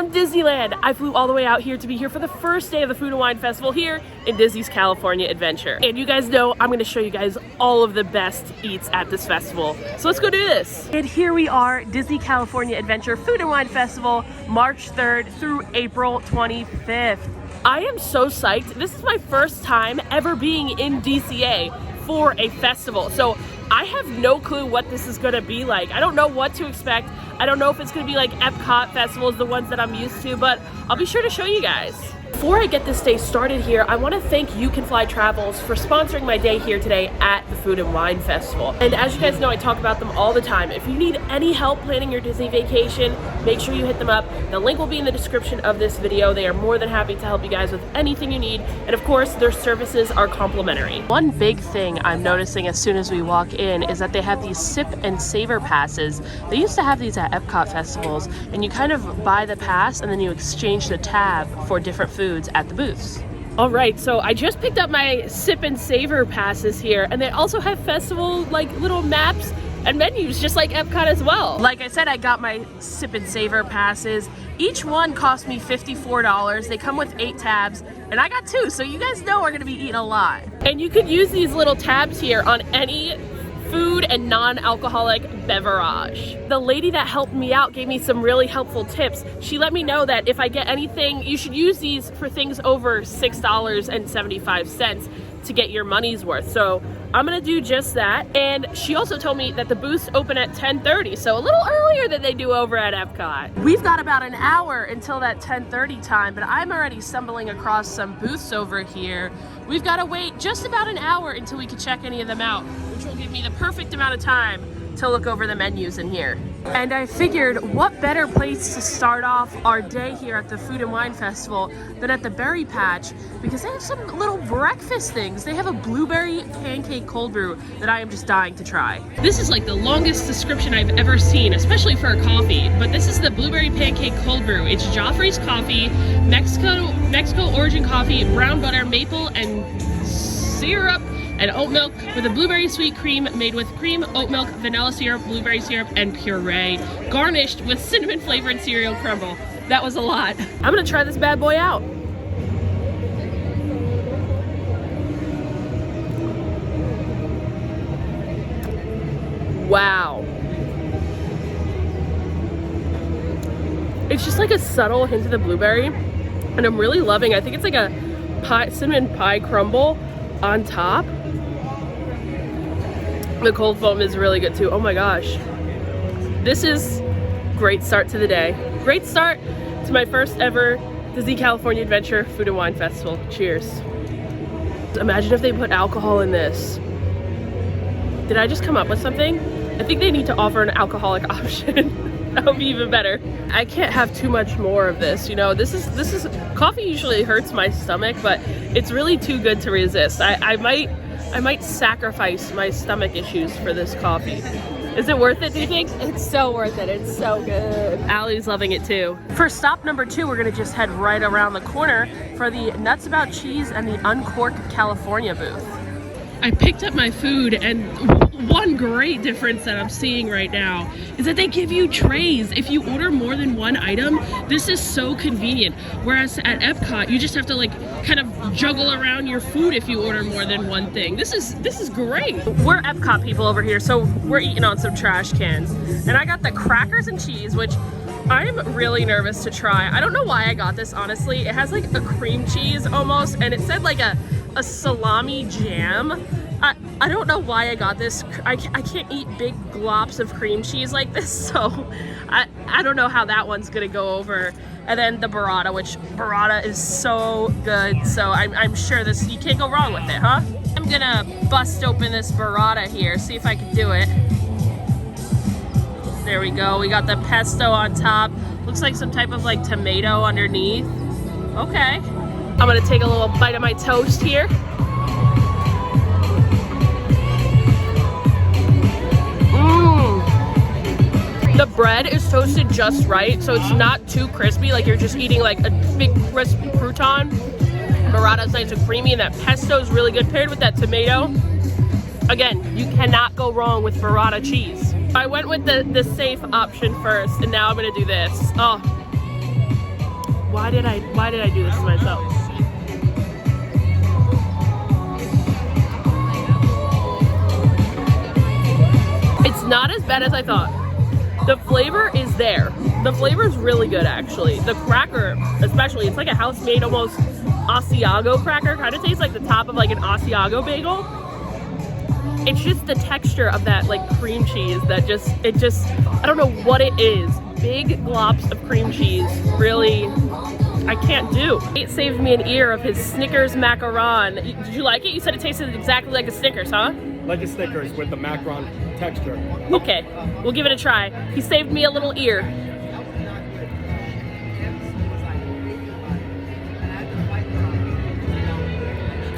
from Disneyland. I flew all the way out here to be here for the first day of the Food and Wine Festival here in Disney's California Adventure. And you guys know I'm gonna show you guys all of the best eats at this festival. So let's go do this. And here we are, Disney California Adventure Food and Wine Festival, March 3rd through April 25th. I am so psyched. This is my first time ever being in DCA for a festival. So I have no clue what this is gonna be like. I don't know what to expect. I don't know if it's gonna be like Epcot festivals, the ones that I'm used to, but I'll be sure to show you guys. Before I get this day started here, I want to thank You Can Fly Travels for sponsoring my day here today at the Food and Wine Festival. And as you guys know, I talk about them all the time. If you need any help planning your Disney vacation, make sure you hit them up. The link will be in the description of this video. They are more than happy to help you guys with anything you need. And of course, their services are complimentary. One big thing I'm noticing as soon as we walk in is that they have these sip and savor passes. They used to have these at Epcot festivals, and you kind of buy the pass and then you exchange the tab for different foods at the booths. All right, so I just picked up my sip and savor passes here, and they also have festival like little maps and menus just like Epcot as well. Like I said, I got my sip and savor passes. Each one cost me $54. They come with 8 tabs, and I got 2, so you guys know we're gonna be eating a lot. And you could use these little tabs here on any food and non-alcoholic beverage. The lady that helped me out gave me some really helpful tips. She let me know that if I get anything, you should use these for things over $6.75 to get your money's worth. So I'm gonna do just that. And she also told me that the booths open at 10:30, so a little earlier than they do over at Epcot. We've got about an hour until that 10:30 time, but I'm already stumbling across some booths over here. We've gotta wait just about an hour until we can check any of them out, which will give me the perfect amount of time to look over the menus in here. And I figured what better place to start off our day here at the Food and Wine Festival than at the Berry Patch, because they have some little breakfast things. They have a blueberry pancake cold brew that I am just dying to try. This is like the longest description I've ever seen, especially for a coffee, but this is the blueberry pancake cold brew. It's Joffrey's coffee, Mexico origin coffee, brown butter, maple, and syrup, and oat milk with a blueberry sweet cream made with cream, oat milk, vanilla syrup, blueberry syrup, and puree, garnished with cinnamon flavored cereal crumble. That was a lot. I'm gonna try this bad boy out. Wow. It's just like a subtle hint of the blueberry, and I'm really loving, I think it's like a cinnamon pie crumble on top. The cold foam is really good too. Oh my gosh. This is great start to the day. Great start to my first ever Disney California Adventure Food and Wine Festival. Cheers. Imagine if they put alcohol in this. Did I just come up with something? I think they need to offer an alcoholic option. That would be even better. I can't have too much more of this. You know, this is coffee usually hurts my stomach, but it's really too good to resist. I might sacrifice my stomach issues for this coffee. Is it worth it, do you think? It's so worth it. It's so good. Allie's loving it too. For stop number 2, we're gonna just head right around the corner for the Nuts About Cheese and the Uncorked California booth. I picked up my food, and one great difference that I'm seeing right now is that they give you trays. If you order more than one item, this is so convenient. Whereas at Epcot, you just have to like kind of juggle around your food if you order more than one thing. This is great. We're Epcot people over here, so we're eating on some trash cans. And I got the crackers and cheese, which I'm really nervous to try. I don't know why I got this, honestly. It has like a cream cheese almost, and it said like a salami jam. I don't know why I got this. I can't eat big glops of cream cheese like this, so I don't know how that one's gonna go over. And then the burrata, which burrata is so good, so I'm sure this, you can't go wrong with it, huh? I'm gonna bust open this burrata here, see if I can do it. There we go, we got the pesto on top. Looks like some type of like tomato underneath. Okay. I'm gonna take a little bite of my toast here. The bread is toasted just right, so it's not too crispy, like you're just eating like a big crisp crouton. Burrata's nice and creamy, and that pesto is really good paired with that tomato. Again, you cannot go wrong with burrata cheese. I went with the safe option first, and now I'm gonna do this. Oh, Why did I do this to myself? It's not as bad as I thought. The flavor is there. The flavor is really good, actually. The cracker, especially, it's like a house-made almost Asiago cracker. Kind of tastes like the top of like an Asiago bagel. It's just the texture of that like cream cheese that I don't know what it is. Big globs of cream cheese, really, I can't do. It saved me an ear of his Snickers macaron. Did you like it? You said it tasted exactly like a Snickers, huh? Like a Snickers with the macaron texture. Okay, we'll give it a try. He saved me a little ear.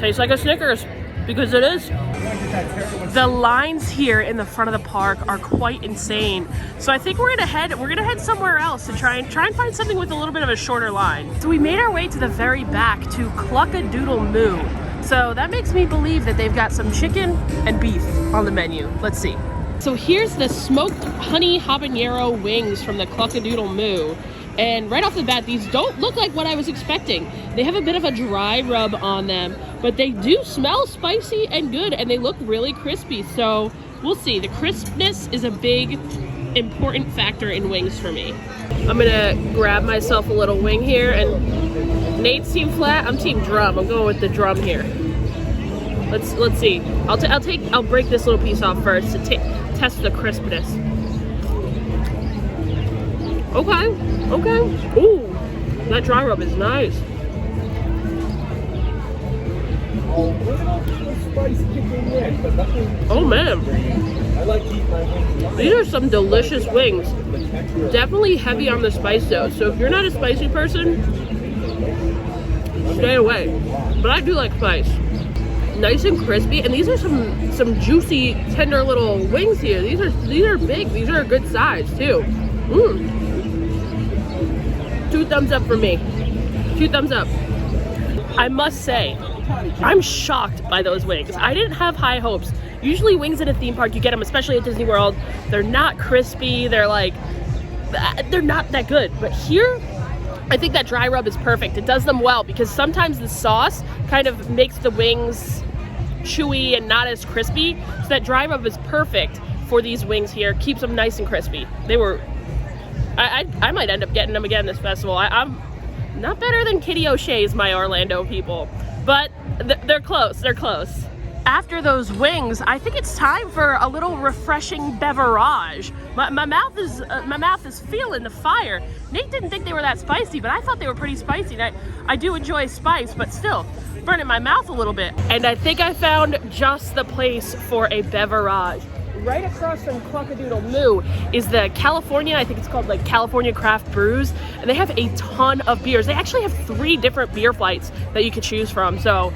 Tastes like a Snickers, because it is. The lines here in the front of the park are quite insane. So I think we're gonna head somewhere else to try and find something with a little bit of a shorter line. So we made our way to the very back to Cluck-a-Doodle Moo. So that makes me believe that they've got some chicken and beef on the menu. Let's see. So here's the smoked honey habanero wings from the Cluck-a-Doodle Moo. And right off the bat, these don't look like what I was expecting. They have a bit of a dry rub on them, but they do smell spicy and good, and they look really crispy. So we'll see. The crispness is a big, important factor in wings for me. I'm gonna grab myself a little wing here, and Nate's team flat, I'm team drum. I'm going with the drum here. Let's see. I'll break this little piece off first to test the crispness. Okay. Ooh, that dry rub is nice. Oh man, these are some delicious wings. Definitely heavy on the spice though, so if you're not a spicy person, stay away. But I do like spice. Nice and crispy, and these are some juicy, tender little wings here. These are big. These are a good size too. 2 thumbs up for me. 2 thumbs up. I must say, I'm shocked by those wings. I didn't have high hopes. Usually wings at a theme park, you get them, especially at Disney World, they're not crispy, they're not that good. But here, I think that dry rub is perfect. It does them well, because sometimes the sauce kind of makes the wings chewy and not as crispy. So that dry rub is perfect for these wings here. Keeps them nice and crispy. They were, I might end up getting them again this festival. I'm not better than Kitty O'Shea's, my Orlando people, but they're close. After those wings, I think it's time for a little refreshing beverage. My mouth is feeling the fire. Nate didn't think they were that spicy, but I thought they were pretty spicy. I do enjoy spice, but still burning my mouth a little bit. And I think I found just the place for a beverage. Right across from Cluck-a-Doodle Moo is the California, I think it's called like California Craft Brews, and they have a ton of beers. They actually have 3 different beer flights that you could choose from. So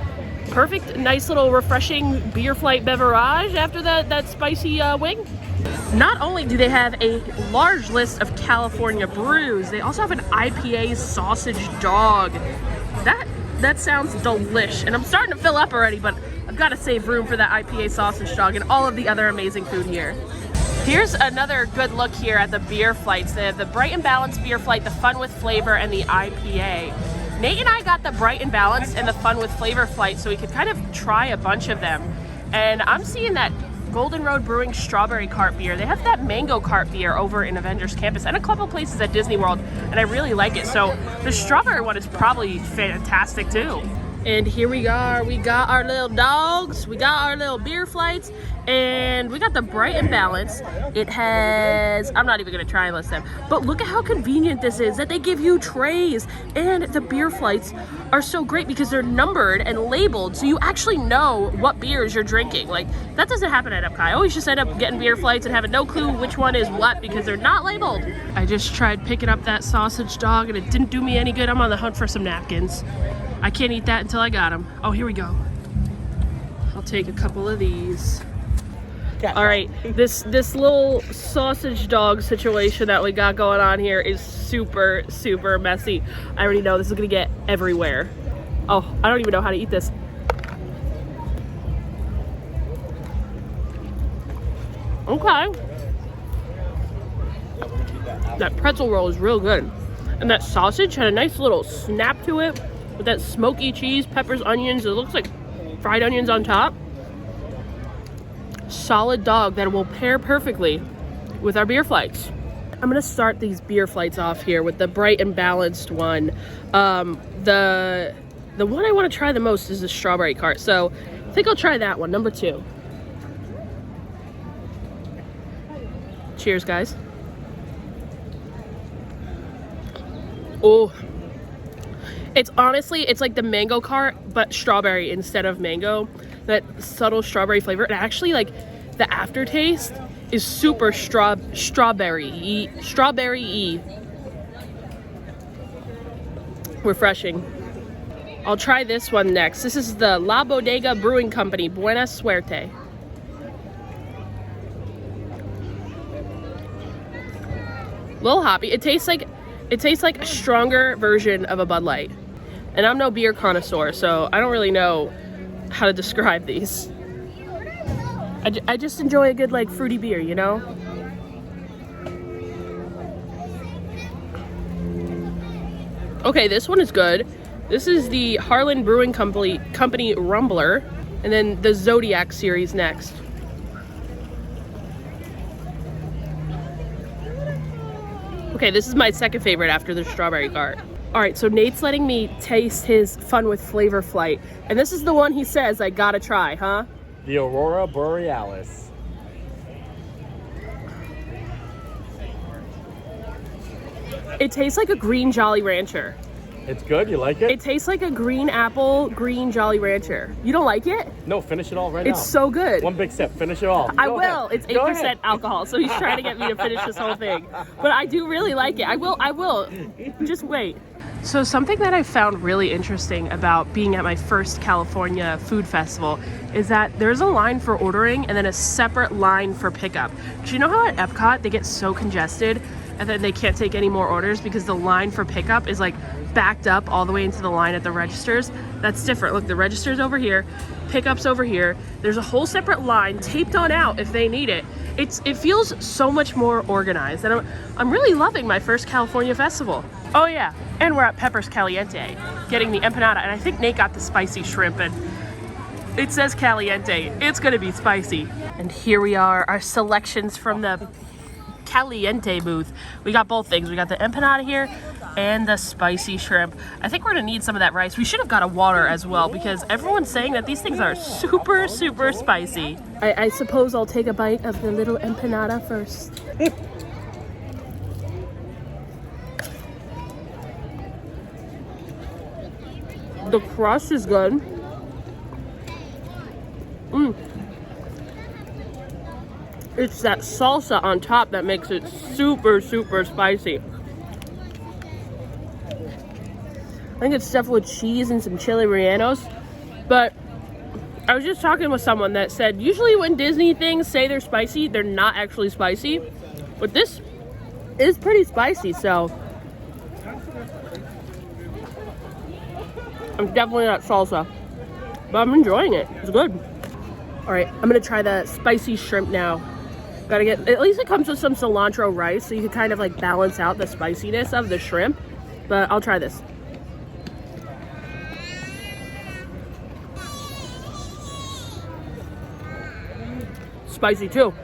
perfect, nice little refreshing beer flight beverage after that spicy wing. Not only do they have a large list of California brews, they also have an IPA sausage dog. That sounds delish, and I'm starting to fill up already, but I've got to save room for that IPA sausage dog and all of the other amazing food here. Here's another good look here at the beer flights. They have the Bright and Balanced beer flight, the Fun with Flavor, and the IPA. Nate and I got the Bright and Balanced and the Fun with Flavor flight so we could kind of try a bunch of them. And I'm seeing that Golden Road Brewing strawberry cart beer. They have that mango cart beer over in Avengers Campus and a couple places at Disney World, and I really like it. So the strawberry one is probably fantastic too. And here we are, we got our little dogs, we got our little beer flights, and we got the Bright and Balanced. It has, I'm not even gonna try and list them, but look at how convenient this is, that they give you trays. And the beer flights are so great because they're numbered and labeled, so you actually know what beers you're drinking. Like, that doesn't happen at Epcot. I always just end up getting beer flights and having no clue which one is what because they're not labeled. I just tried picking up that sausage dog and it didn't do me any good. I'm on the hunt for some napkins. I can't eat that until I got them. Oh, here we go. I'll take a couple of these. All right, this little sausage dog situation that we got going on here is super, super messy. I already know this is gonna get everywhere. Oh, I don't even know how to eat this. Okay. That pretzel roll is real good. And that sausage had a nice little snap to it with that smoky cheese, peppers, onions. It looks like fried onions on top. Solid dog that will pair perfectly with our beer flights. I'm gonna start these beer flights off here with the bright and balanced one. The one I want to try the most is the strawberry cart, so I think I'll try that one, number 2. Cheers, guys. Oh, it's honestly, it's like the mango cart, but strawberry instead of mango. That subtle strawberry flavor. And actually, like, the aftertaste is super strawberry-y. Refreshing. I'll try this one next. This is the La Bodega Brewing Company, Buena Suerte. Little hoppy. It tastes like a stronger version of a Bud Light. And I'm no beer connoisseur, so I don't really know how to describe these. I just enjoy a good, like, fruity beer, you know? Okay, this one is good. This is the Harlan Brewing Company Rumbler, and then the Zodiac series next. Okay, this is my second favorite after the strawberry cart. All right, so Nate's letting me taste his Fun with Flavor flight, and this is the one he says I gotta try, huh? The Aurora Borealis. It tastes like a green Jolly Rancher. It's good? You like it? It tastes like a green apple, green Jolly Rancher. You don't like it? No, finish it all right now. It's so good. One big sip. Finish it all. I will. It's 8% alcohol, so he's trying to get me to finish this whole thing. But I do really like it. I will. Just wait. So something that I found really interesting about being at my first California food festival is that there's a line for ordering and then a separate line for pickup. Do you know how at Epcot they get so congested and then they can't take any more orders because the line for pickup is like backed up all the way into the line at the registers? That's different. Look, the register's over here, pickup's over here. There's a whole separate line taped on out if they need it. It feels so much more organized, and I'm really loving my first California festival. Oh yeah, and we're at Pepper's Caliente, getting the empanada, and I think Nate got the spicy shrimp, and it says Caliente. It's gonna be spicy. And here we are, our selections from the Caliente booth. We got both things. We got the empanada here and the spicy shrimp. I think we're gonna need some of that rice. We should have got a water as well because everyone's saying that these things are super, super spicy. I suppose I'll take a bite of the little empanada first. The crust is good. It's that salsa on top that makes it super, super spicy. I think it's stuffed with cheese and some chili rellenos. But I was just talking with someone that said usually when Disney things say they're spicy, they're not actually spicy. But this is pretty spicy, so I'm definitely not salsa. But I'm enjoying it. It's good. All right, I'm gonna try the spicy shrimp now. Gotta get, at least it comes with some cilantro rice, so you can kind of like balance out the spiciness of the shrimp. But I'll try this. Spicy too.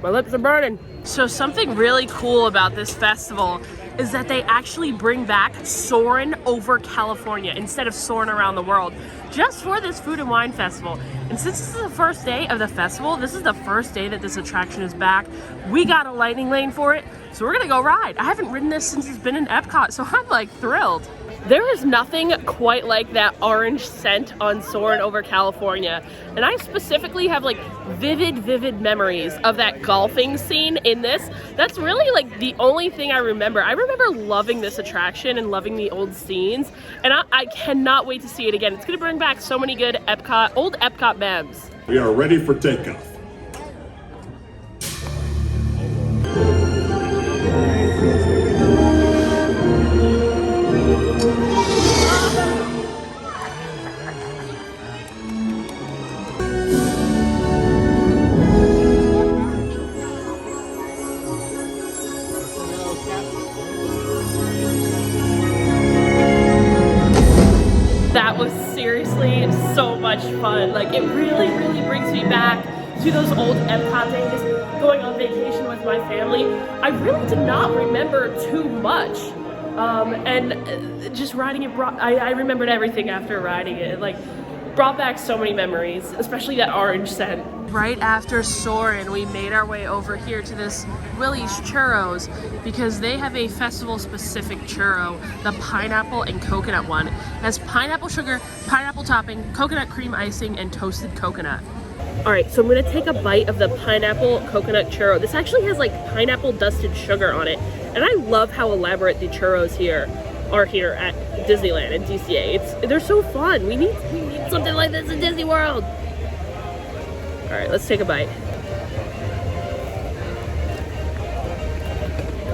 My lips are burning. So something really cool about this festival is that they actually bring back Soarin Over California instead of Soarin' Around the World, just for this food and wine festival. And since this is the first day of the festival, this is the first day that this attraction is back. We got a lightning lane for it, so we're gonna go ride. I haven't ridden this since it's been in Epcot, so I'm like thrilled. There is nothing quite like that orange scent on Soarin' Over California. And I specifically have like vivid memories of that golfing scene in this. That's really like the only thing I remember. I remember loving this attraction and loving the old scenes. And I cannot wait to see it again. It's gonna bring back so many good old Epcot memes. We are ready for takeoff. much fun. Like, it really, really brings me back to those old Epcot days, going on vacation with my family. I really did not remember too much. And just riding it, I remembered everything after riding it. Like, brought back so many memories, especially that orange scent. Right after Soarin, we made our way over here to this Willys Churros because they have a festival-specific churro, the pineapple and coconut one. It has pineapple sugar, pineapple topping, coconut cream icing, and toasted coconut. All right, so I'm gonna take a bite of the pineapple coconut churro. This actually has like pineapple dusted sugar on it, and I love how elaborate the churros are here at Disneyland and DCA. They're so fun. We need something like this in Disney World. All right, let's take a bite.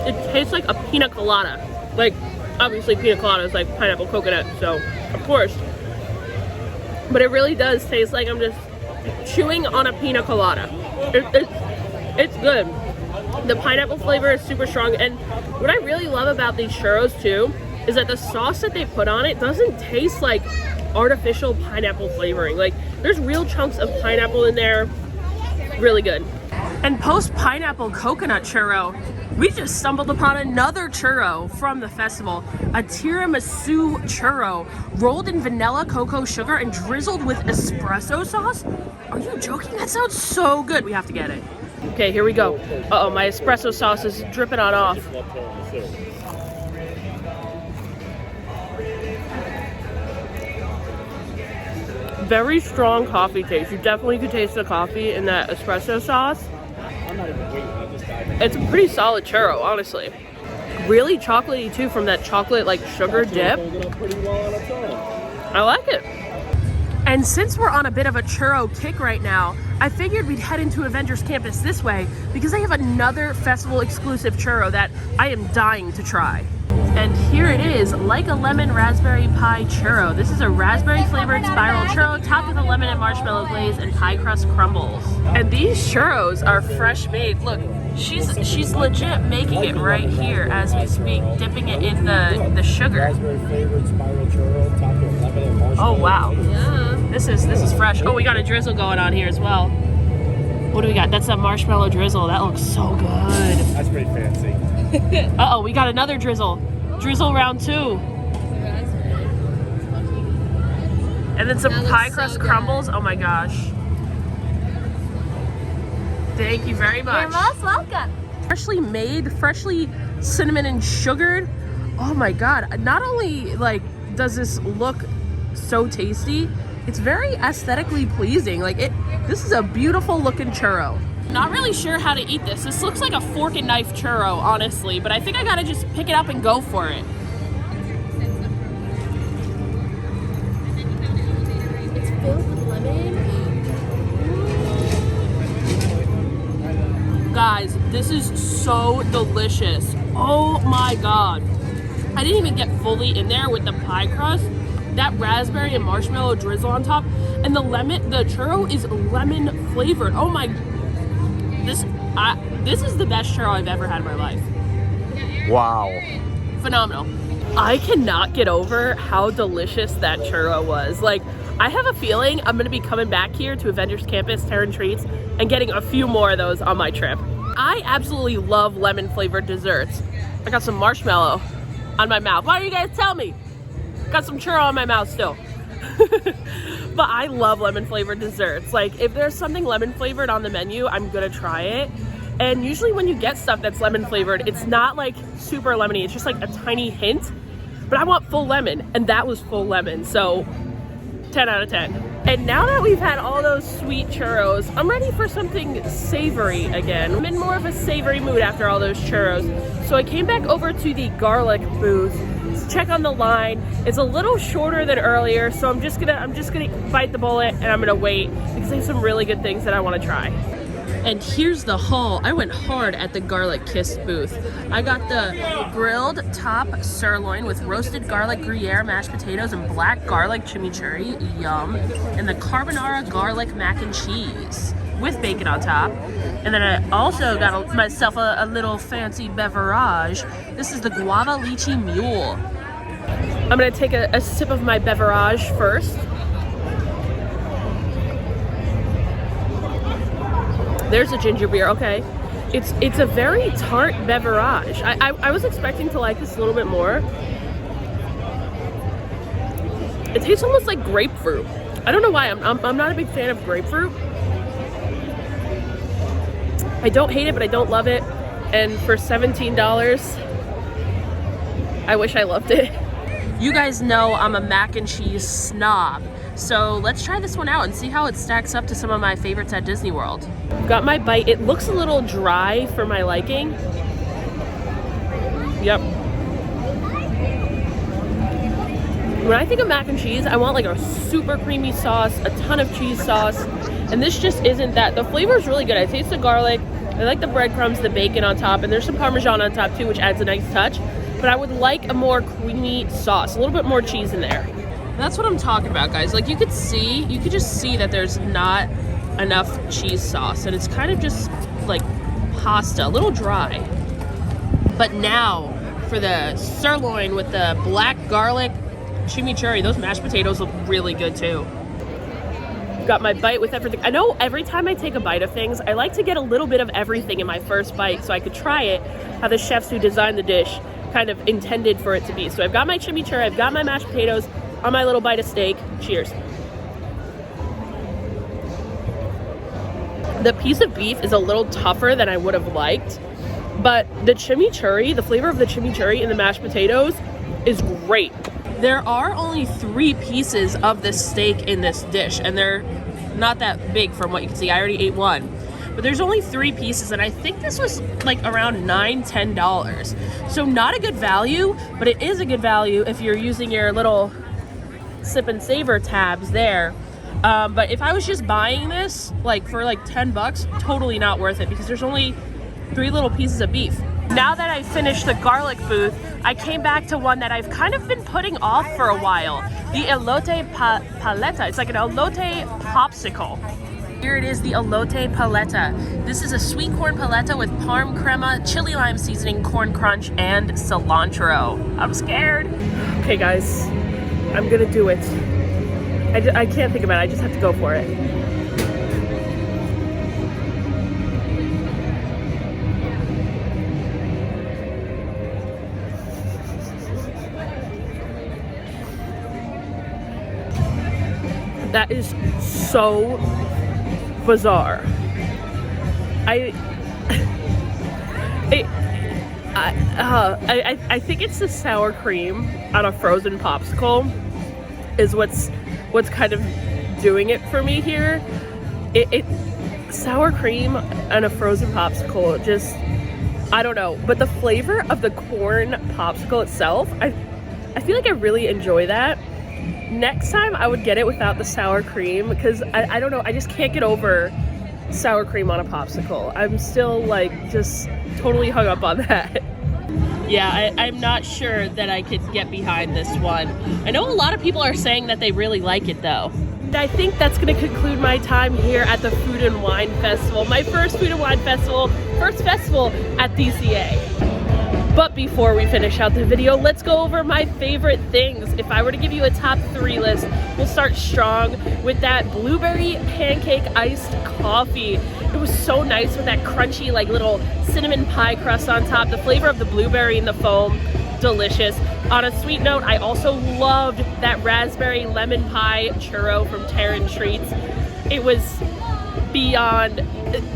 It tastes like a pina colada. Like, obviously pina colada is like pineapple coconut, so of course. But it really does taste like I'm just chewing on a pina colada. It's good. The pineapple flavor is super strong, and what I really love about these churros too is that the sauce that they put on it doesn't taste like artificial pineapple flavoring. Like, there's real chunks of pineapple in there. Really good. And post pineapple coconut churro, we just stumbled upon another churro from the festival, a Tiramisu Churro, rolled in vanilla cocoa sugar and drizzled with espresso sauce. Are you joking? That sounds so good. We have to get it. Okay, here we go. Uh-oh, my espresso sauce is dripping on off. Very strong coffee taste. You definitely could taste the coffee in that espresso sauce. It's a pretty solid churro, honestly. Really chocolatey too from that chocolate like sugar dip. I like it. And since we're on a bit of a churro kick right now, I figured we'd head into Avengers Campus this way because they have another festival exclusive churro that I am dying to try. And here it is, Like a Lemon Raspberry Pie Churro. This is a raspberry flavored spiral churro topped with a lemon and marshmallow glaze and pie crust crumbles. And these churros are fresh made. Look, she's legit making it right here as we speak, dipping it in the sugar. Raspberry flavored spiral churro topped with lemon and marshmallow. Oh wow. Yeah. This is fresh. Oh, we got a drizzle going on here as well. What do we got? That's a marshmallow drizzle. That looks so good. That's pretty fancy. Uh-oh, we got another drizzle. Drizzle round 2. And then some pie crust crumbles. Oh my gosh. Thank you very much. You're most welcome. Freshly made, freshly cinnamon and sugared. Oh my god. Not only like does this look so tasty, it's very aesthetically pleasing. Like this is a beautiful looking churro. Not really sure how to eat this. This looks like a fork and knife churro, honestly, but I think I gotta just pick it up and go for it. It's filled with lemon. Guys, this is so delicious. Oh my god. I didn't even get fully in there with the pie crust. That raspberry and marshmallow drizzle on top, and the churro is lemon flavored. Oh my, this is the best churro I've ever had in my life. Wow. Phenomenal. I cannot get over how delicious that churro was. Like, I have a feeling I'm gonna be coming back here to Avengers Campus, Terran Treats, and getting a few more of those on my trip. I absolutely love lemon flavored desserts. I got some marshmallow on my mouth. Why don't you guys tell me? Got some churro on my mouth still. But I love lemon flavored desserts. Like, if there's something lemon flavored on the menu, I'm gonna try it. And usually when you get stuff that's lemon flavored, it's not like super lemony, it's just like a tiny hint. But I want full lemon, and that was full lemon, so 10 out of 10. And now that we've had all those sweet churros, I'm ready for something savory again. I'm in more of a savory mood after all those churros. So I came back over to the garlic booth to check on the line. It's a little shorter than earlier, so I'm just gonna bite the bullet and I'm gonna wait because they have some really good things that I want to try. And here's the haul. I went hard at the Garlic Kiss booth. I got the grilled top sirloin with roasted garlic Gruyere mashed potatoes and black garlic chimichurri, yum, and the carbonara garlic mac and cheese with bacon on top. And then I also got myself a little fancy beverage. This is the guava lychee mule. I'm gonna take a sip of my beverage first. There's a ginger beer, okay. It's a very tart beverage. I was expecting to like this a little bit more. It tastes almost like grapefruit. I don't know why, I'm not a big fan of grapefruit. I don't hate it, but I don't love it. And for $17, I wish I loved it. You guys know I'm a mac and cheese snob. So let's try this one out and see how it stacks up to some of my favorites at Disney World. Got my bite. It looks a little dry for my liking. Yep. When I think of mac and cheese, I want like a super creamy sauce, a ton of cheese sauce, and this just isn't that. The flavor is really good. I taste the garlic, I like the breadcrumbs, the bacon on top, and there's some Parmesan on top too, which adds a nice touch. But I would like a more creamy sauce, a little bit more cheese in there. That's what I'm talking about, guys. Like you could just see that there's not enough cheese sauce, and it's kind of just like pasta, a little dry. But now for the sirloin with the black garlic chimichurri, those mashed potatoes look really good too. Got my bite with everything. I know every time I take a bite of things, I like to get a little bit of everything in my first bite so I could try it how the chefs who designed the dish kind of intended for it to be. So I've got my chimichurri, I've got my mashed potatoes on my little bite of steak. Cheers. The piece of beef is a little tougher than I would have liked, but the chimichurri, the flavor of the chimichurri in the mashed potatoes is great. There are only 3 pieces of this steak in this dish, and they're not that big from what you can see. I already ate one. But there's only 3 pieces, and I think this was like around $9–10. So not a good value, but it is a good value if you're using your little sip and savor tabs there. But if I was just buying this like for like $10, totally not worth it because there's only 3 little pieces of beef. Now that I finished the garlic booth, I came back to one that I've kind of been putting off for a while. The elote paleta. It's like an elote popsicle. Here it is, the elote paleta. This is a sweet corn paleta with parm crema, chili lime seasoning, corn crunch, and cilantro. I'm scared. Okay guys, I'm gonna do it. I can't think about it, I just have to go for it. That is so bizarre. I think it's the sour cream on a frozen popsicle is what's kind of doing it for me here. Sour cream on a frozen popsicle, just, I don't know. But the flavor of the corn popsicle itself, I feel like I really enjoy that. Next time I would get it without the sour cream because I don't know, I just can't get over sour cream on a popsicle. I'm still like just totally hung up on that. Yeah, I'm not sure that I could get behind this one. I know a lot of people are saying that they really like it though. I think that's going to conclude my time here at the Food and Wine Festival. My first Food and Wine Festival, first festival at DCA. But before we finish out the video, let's go over my favorite things. If I were to give you a top 3 list, we'll start strong with that blueberry pancake iced coffee. It was so nice with that crunchy like little cinnamon pie crust on top. The flavor of the blueberry and the foam, delicious. On a sweet note, I also loved that raspberry lemon pie churro from Terran Treats. It was beyond,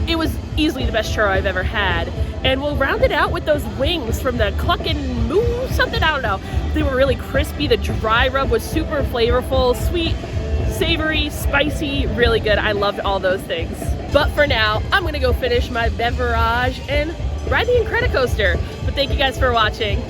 it was easily the best churro I've ever had. And we'll round it out with those wings from the Cluckin' Moo something, I don't know. They were really crispy. The dry rub was super flavorful, sweet, savory, spicy, really good. I loved all those things. But for now, I'm gonna go finish my beverage and ride the Incredicoaster. But thank you guys for watching.